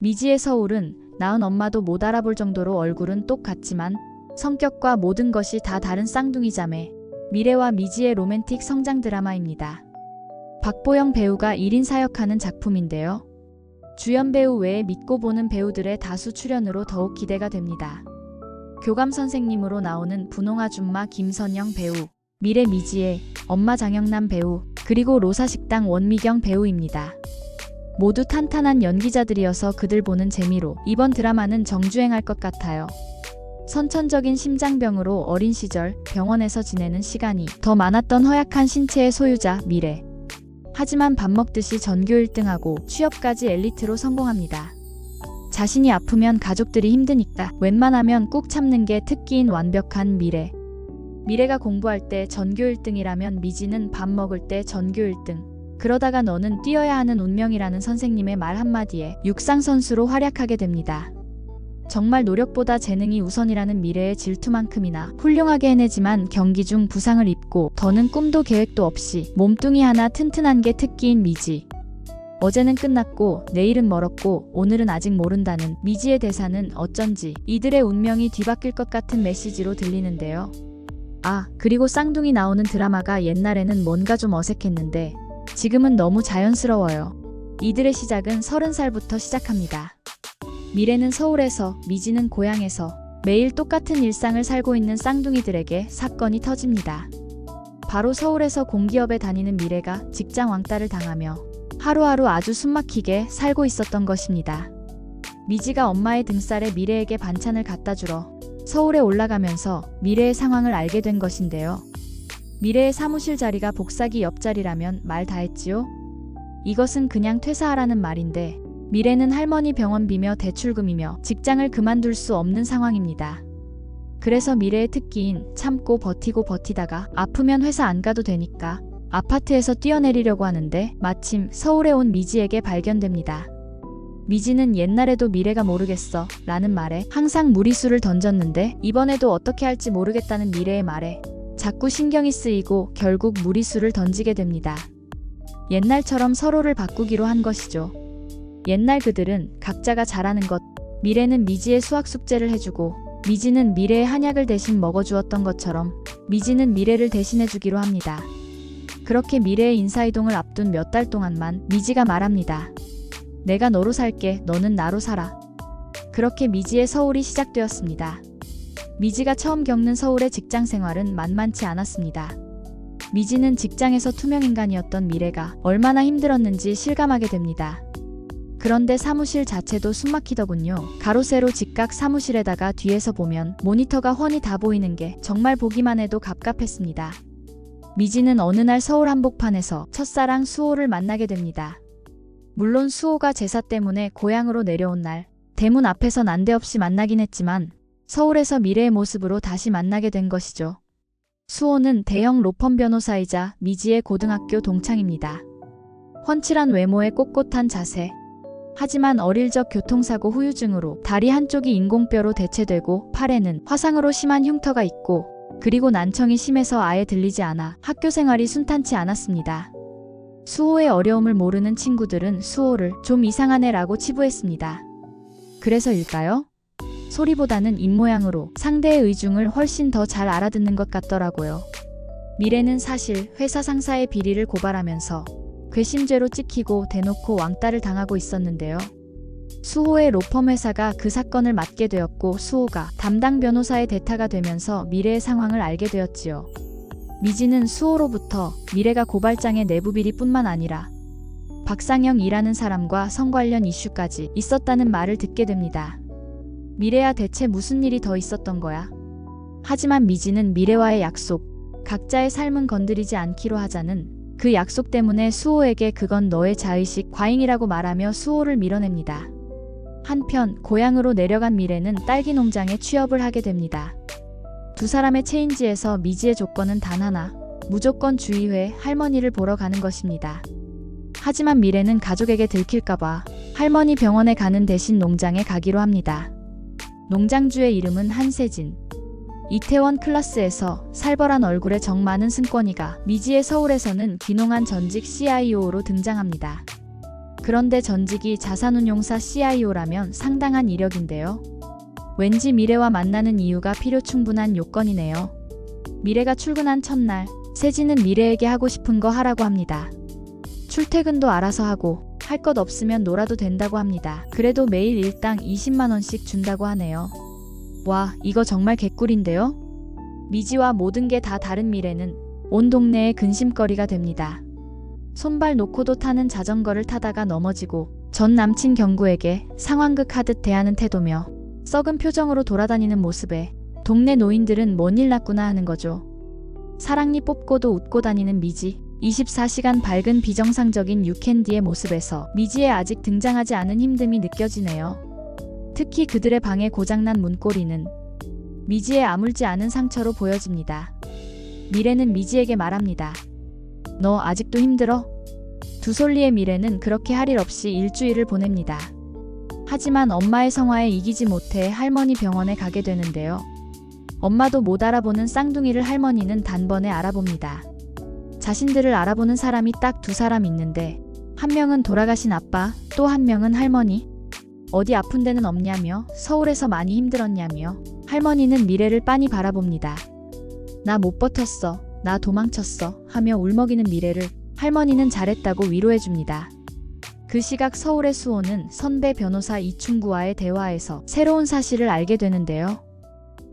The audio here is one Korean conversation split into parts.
미지의 서울은 낳은 엄마도 못 알아볼 정도로 얼굴은 똑같지만 성격과 모든 것이 다 다른 쌍둥이 자매, 미래와 미지의 로맨틱 성장 드라마입니다. 박보영 배우가 1인 사역하는 작품인데요. 주연 배우 외에 믿고 보는 배우들의 다수 출연으로 더욱 기대가 됩니다. 교감 선생님으로 나오는 분홍 아줌마 김선영 배우, 미래 미지의 엄마 장영남 배우, 그리고 로사식당 원미경 배우입니다. 모두 탄탄한 연기자들이어서 그들 보는 재미로 이번 드라마는 정주행할 것 같아요. 선천적인 심장병으로 어린 시절 병원에서 지내는 시간이 더 많았던 허약한 신체의 소유자 미래. 하지만 밥 먹듯이 전교 1등하고 취업까지 엘리트로 성공합니다. 자신이 아프면 가족들이 힘드니까 웬만하면 꾹 참는 게 특기인 완벽한 미래. 미래가 공부할 때 전교 1등이라면 미지는 밥 먹을 때 전교 1등. 그러다가 너는 뛰어야 하는 운명이라는 선생님의 말 한마디에 육상선수로 활약하게 됩니다. 정말 노력보다 재능이 우선이라는 미래의 질투만큼이나 훌륭하게 해내지만 경기 중 부상을 입고 더는 꿈도 계획도 없이 몸뚱이 하나 튼튼한 게 특기인 미지. 어제는 끝났고 내일은 멀었고 오늘은 아직 모른다는 미지의 대사는 어쩐지 이들의 운명이 뒤바뀔 것 같은 메시지로 들리는데요. 아, 그리고 쌍둥이 나오는 드라마가 옛날에는 뭔가 좀 어색했는데 지금은 너무 자연스러워요. 이들의 시작은 30살부터 시작합니다. 미래는 서울에서, 미지는 고향에서 매일 똑같은 일상을 살고 있는 쌍둥이들에게 사건이 터집니다. 바로 서울에서 공기업에 다니는 미래가 직장 왕따를 당하며 하루하루 아주 숨막히게 살고 있었던 것입니다. 미지가 엄마의 등살에 미래에게 반찬을 갖다 주러 서울에 올라가면서 미래의 상황을 알게 된 것인데요. 미래의 사무실 자리가 복사기 옆자리라면 말 다 했지요? 이것은 그냥 퇴사하라는 말인데 미래는 할머니 병원비며 대출금이며 직장을 그만둘 수 없는 상황입니다. 그래서 미래의 특기인 참고 버티고 버티다가 아프면 회사 안 가도 되니까 아파트에서 뛰어내리려고 하는데 마침 서울에 온 미지에게 발견됩니다. 미지는 옛날에도 미래가 모르겠어 라는 말에 항상 무리수를 던졌는데 이번에도 어떻게 할지 모르겠다는 미래의 말에 자꾸 신경이 쓰이고 결국 무리수를 던지게 됩니다. 옛날처럼 서로를 바꾸기로 한 것이죠. 옛날 그들은 각자가 잘하는 것, 미래는 미지의 수학 숙제를 해주고 미지는 미래의 한약을 대신 먹어주었던 것처럼 미지는 미래를 대신해주기로 합니다. 그렇게 미래의 인사이동을 앞둔 몇 달 동안만 미지가 말합니다. 내가 너로 살게, 너는 나로 살아. 그렇게 미지의 서울이 시작되었습니다. 미지가 처음 겪는 서울의 직장 생활은 만만치 않았습니다. 미지는 직장에서 투명인간이었던 미래가 얼마나 힘들었는지 실감하게 됩니다. 그런데 사무실 자체도 숨막히더군요. 가로세로 직각 사무실에다가 뒤에서 보면 모니터가 훤히 다 보이는 게 정말 보기만 해도 갑갑했습니다. 미지는 어느 날 서울 한복판에서 첫사랑 수호를 만나게 됩니다. 물론 수호가 제사 때문에 고향으로 내려온 날 대문 앞에서 난데없이 만나긴 했지만 서울에서 미래의 모습으로 다시 만나게 된 것이죠. 수호는 대형 로펌 변호사이자 미지의 고등학교 동창입니다. 훤칠한 외모에 꼿꼿한 자세. 하지만 어릴 적 교통사고 후유증으로 다리 한쪽이 인공뼈로 대체되고 팔에는 화상으로 심한 흉터가 있고 그리고 난청이 심해서 아예 들리지 않아 학교 생활이 순탄치 않았습니다. 수호의 어려움을 모르는 친구들은 수호를 좀 이상한 애라고 치부했습니다. 그래서일까요? 소리보다는 입모양으로 상대의 의중을 훨씬 더 잘 알아듣는 것 같더라고요. 미래는 사실 회사 상사의 비리를 고발하면서 괘씸죄로 찍히고 대놓고 왕따를 당하고 있었는데요. 수호의 로펌 회사가 그 사건을 맡게 되었고 수호가 담당 변호사의 대타가 되면서 미래의 상황을 알게 되었지요. 미지는 수호로부터 미래가 고발장의 내부 비리뿐만 아니라 박상영이라는 사람과 성 관련 이슈까지 있었다는 말을 듣게 됩니다. 미래야 대체 무슨 일이 더 있었던 거야? 하지만 미지는 미래와의 약속, 각자의 삶은 건드리지 않기로 하자는 그 약속 때문에 수호에게 그건 너의 자의식 과잉이라고 말하며 수호를 밀어냅니다. 한편 고향으로 내려간 미래는 딸기 농장에 취업을 하게 됩니다. 두 사람의 체인지에서 미지의 조건은 단 하나, 무조건 주의회 할머니를 보러 가는 것입니다. 하지만 미래는 가족에게 들킬까봐 할머니 병원에 가는 대신 농장에 가기로 합니다. 농장주의 이름은 한세진. 이태원 클라스에서 살벌한 얼굴에 정 많은 승권이가 미지의 서울에서는 귀농한 전직 CIO로 등장합니다. 그런데 전직이 자산운용사 CIO라면 상당한 이력인데요. 왠지 미래와 만나는 이유가 필요 충분한 요건이네요. 미래가 출근한 첫날, 세진은 미래에게 하고 싶은 거 하라고 합니다. 출퇴근도 알아서 하고 할 것 없으면 놀아도 된다고 합니다. 그래도 매일 일당 20만 원씩 준다고 하네요. 와, 이거 정말 개꿀인데요? 미지와 모든 게 다 다른 미래는 온 동네의 근심거리가 됩니다. 손발 놓고도 타는 자전거를 타다가 넘어지고 전 남친 경구에게 상황극 하듯 대하는 태도며 썩은 표정으로 돌아다니는 모습에 동네 노인들은 뭔 일 났구나 하는 거죠. 사랑니 뽑고도 웃고 다니는 미지, 24시간 밝은 비정상적인 유캔디의 모습에서 미지의 아직 등장하지 않은 힘듦이 느껴지네요. 특히 그들의 방에 고장난 문고리는 미지의 아물지 않은 상처로 보여집니다. 미래는 미지에게 말합니다. 너 아직도 힘들어? 두솔리의 미래는 그렇게 할 일 없이 일주일을 보냅니다. 하지만 엄마의 성화에 이기지 못해 할머니 병원에 가게 되는데요. 엄마도 못 알아보는 쌍둥이를 할머니는 단번에 알아봅니다. 자신들을 알아보는 사람이 딱 두 사람 있는데 한 명은 돌아가신 아빠, 또 한 명은 할머니. 어디 아픈 데는 없냐며, 서울에서 많이 힘들었냐며 할머니는 미래를 빤히 바라봅니다. 나 못 버텼어, 나 도망쳤어 하며 울먹이는 미래를 할머니는 잘했다고 위로해줍니다. 그 시각 서울의 수호는 선배 변호사 이충구와의 대화에서 새로운 사실을 알게 되는데요.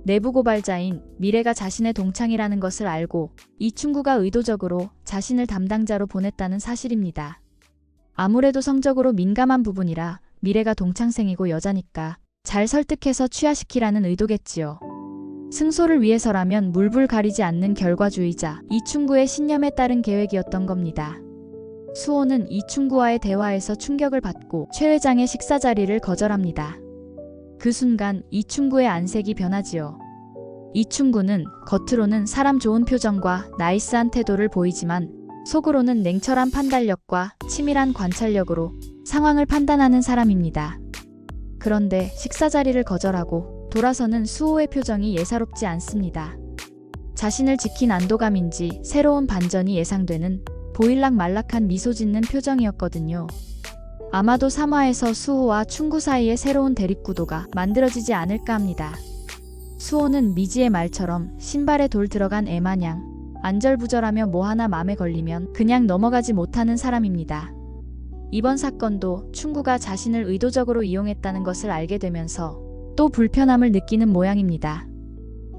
내부 고발자인 미래가 자신의 동창이라는 것을 알고 이충구가 의도적으로 자신을 담당자로 보냈다는 사실입니다. 아무래도 성적으로 민감한 부분이라 미래가 동창생이고 여자니까 잘 설득해서 취하시키라는 의도겠지요. 승소를 위해서라면 물불 가리지 않는 결과주의자 이충구의 신념에 따른 계획이었던 겁니다. 수호는 이충구와의 대화에서 충격을 받고 최 회장의 식사 자리를 거절합니다. 그 순간 이충구의 안색이 변하지요. 이충구는 겉으로는 사람 좋은 표정과 나이스한 태도를 보이지만 속으로는 냉철한 판단력과 치밀한 관찰력으로 상황을 판단하는 사람입니다. 그런데 식사 자리를 거절하고 돌아서는 수호의 표정이 예사롭지 않습니다. 자신을 지킨 안도감인지 새로운 반전이 예상되는 보일락말락한 미소 짓는 표정이었거든요. 아마도 3화에서 수호와 충구 사이에 새로운 대립구도가 만들어지지 않을까 합니다. 수호는 미지의 말처럼 신발에 돌 들어간 애마냥 안절부절하며 뭐 하나 맘에 걸리면 그냥 넘어가지 못하는 사람입니다. 이번 사건도 충구가 자신을 의도적으로 이용했다는 것을 알게 되면서 또 불편함을 느끼는 모양입니다.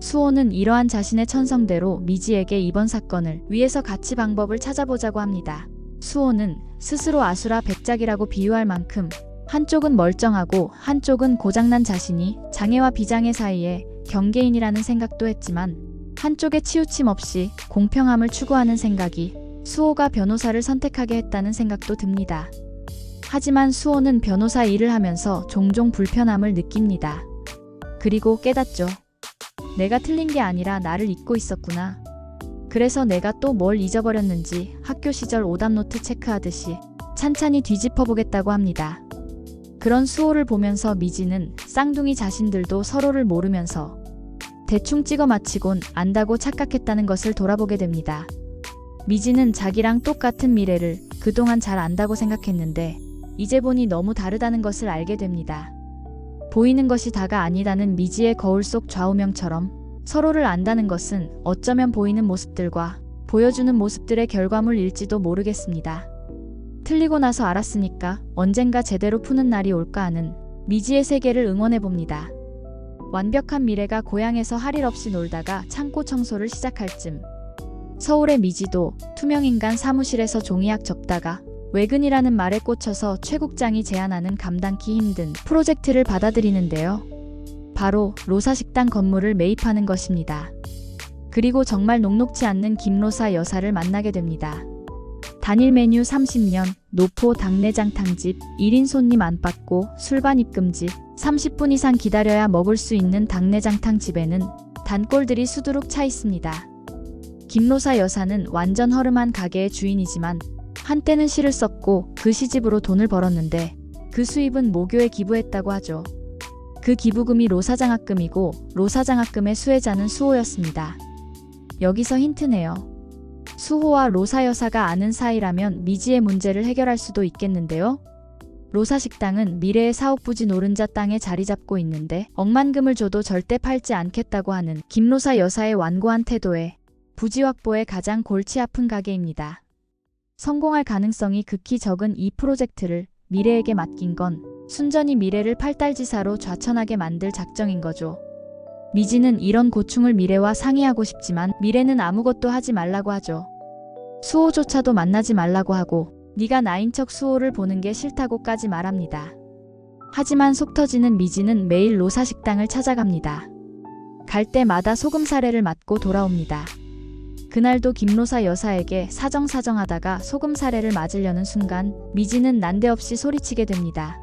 수호는 이러한 자신의 천성대로 미지에게 이번 사건을 위해서 같이 방법을 찾아보자고 합니다. 수호는 스스로 아수라 백작이라고 비유할 만큼 한쪽은 멀쩡하고 한쪽은 고장난 자신이 장애와 비장애 사이에 경계인이라는 생각도 했지만 한쪽에 치우침 없이 공평함을 추구하는 생각이 수호가 변호사를 선택하게 했다는 생각도 듭니다. 하지만 수호는 변호사 일을 하면서 종종 불편함을 느낍니다. 그리고 깨닫죠. 내가 틀린 게 아니라 나를 잊고 있었구나. 그래서 내가 또 뭘 잊어버렸는지 학교 시절 오답노트 체크하듯이 찬찬히 뒤집어 보겠다고 합니다. 그런 수호를 보면서 미지는 쌍둥이 자신들도 서로를 모르면서 대충 찍어 맞히곤 안다고 착각했다는 것을 돌아보게 됩니다. 미지는 자기랑 똑같은 미래를 그동안 잘 안다고 생각했는데 이제 보니 너무 다르다는 것을 알게 됩니다. 보이는 것이 다가 아니다는 미지의 거울 속 좌우명처럼 서로를 안다는 것은 어쩌면 보이는 모습들과 보여주는 모습들의 결과물일지도 모르겠습니다. 틀리고 나서 알았으니까 언젠가 제대로 푸는 날이 올까 하는 미지의 세계를 응원해봅니다. 완벽한 미래가 고향에서 할 일 없이 놀다가 창고 청소를 시작할 쯤 서울의 미지도 투명인간 사무실에서 종이약 접다가 외근이라는 말에 꽂혀서 최 국장이 제안하는 감당키 힘든 프로젝트를 받아들이는데요. 바로 로사식당 건물을 매입하는 것입니다. 그리고 정말 녹록지 않는 김로사 여사를 만나게 됩니다. 단일 메뉴 30년, 노포 당내장탕집, 1인 손님 안 받고 술반 입금지, 30분 이상 기다려야 먹을 수 있는 당내장탕집에는 단골들이 수두룩 차 있습니다. 김로사 여사는 완전 허름한 가게의 주인이지만 한때는 시를 썼고 그 시집으로 돈을 벌었는데 그 수입은 모교에 기부했다고 하죠. 그 기부금이 로사장학금이고 로사장학금의 수혜자는 수호였습니다. 여기서 힌트네요. 수호와 로사 여사가 아는 사이라면 미지의 문제를 해결할 수도 있겠는데요. 로사 식당은 미래의 사옥부지 노른자 땅에 자리 잡고 있는데 억만금을 줘도 절대 팔지 않겠다고 하는 김로사 여사의 완고한 태도에 부지 확보에 가장 골치 아픈 가게입니다. 성공할 가능성이 극히 적은 이 프로젝트를 미래에게 맡긴 건 순전히 미래를 팔달지사로 좌천하게 만들 작정인 거죠. 미지는 이런 고충을 미래와 상의하고 싶지만 미래는 아무것도 하지 말라고 하죠. 수호조차도 만나지 말라고 하고 네가 나인 척 수호를 보는 게 싫다고까지 말합니다. 하지만 속 터지는 미지는 매일 로사 식당을 찾아갑니다. 갈 때마다 소금 사례를 맞고 돌아옵니다. 그날도 김로사 여사에게 사정사정하다가 소금 사례를 맞으려는 순간 미지는 난데없이 소리치게 됩니다.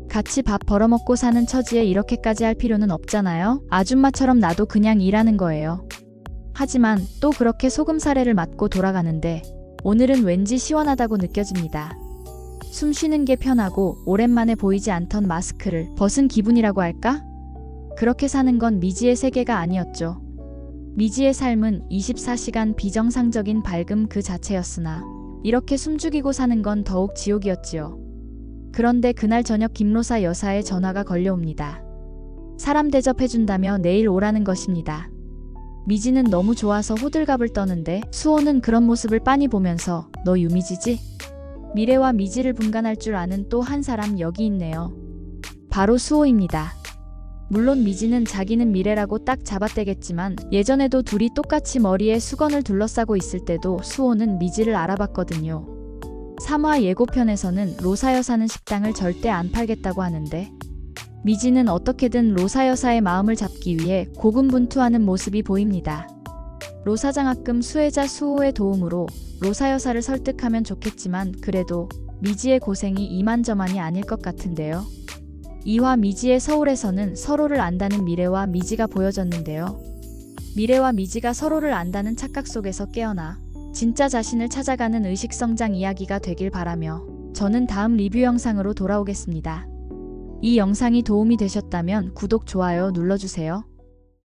같이 밥 벌어먹고 사는 처지에 이렇게까지 할 필요는 없잖아요. 아줌마처럼 나도 그냥 일하는 거예요. 하지만 또 그렇게 소금 사례를 맞고 돌아가는데 오늘은 왠지 시원하다고 느껴집니다. 숨 쉬는 게 편하고 오랜만에 보이지 않던 마스크를 벗은 기분이라고 할까? 그렇게 사는 건 미지의 세계가 아니었죠. 미지의 삶은 24시간 비정상적인 밝음 그 자체였으나 이렇게 숨죽이고 사는 건 더욱 지옥이었지요. 그런데 그날 저녁 김로사 여사의 전화가 걸려옵니다. 사람 대접해준다며 내일 오라는 것입니다. 미지는 너무 좋아서 호들갑을 떠는데 수호는 그런 모습을 빤히 보면서 너 유미지지? 미래와 미지를 분간할 줄 아는 또 한 사람 여기 있네요. 바로 수호입니다. 물론 미지는 자기는 미래라고 딱 잡아떼겠지만 예전에도 둘이 똑같이 머리에 수건을 둘러싸고 있을 때도 수호는 미지를 알아봤거든요. 3화 예고편에서는 로사 여사는 식당을 절대 안 팔겠다고 하는데 미지는 어떻게든 로사 여사의 마음을 잡기 위해 고군분투하는 모습이 보입니다. 로사 장학금 수혜자 수호의 도움으로 로사 여사를 설득하면 좋겠지만 그래도 미지의 고생이 이만저만이 아닐 것 같은데요. 2화 미지의 서울에서는 서로를 안다는 미래와 미지가 보여졌는데요. 미래와 미지가 서로를 안다는 착각 속에서 깨어나 진짜 자신을 찾아가는 의식성장 이야기가 되길 바라며 저는 다음 리뷰 영상으로 돌아오겠습니다. 이 영상이 도움이 되셨다면 구독, 좋아요 눌러주세요.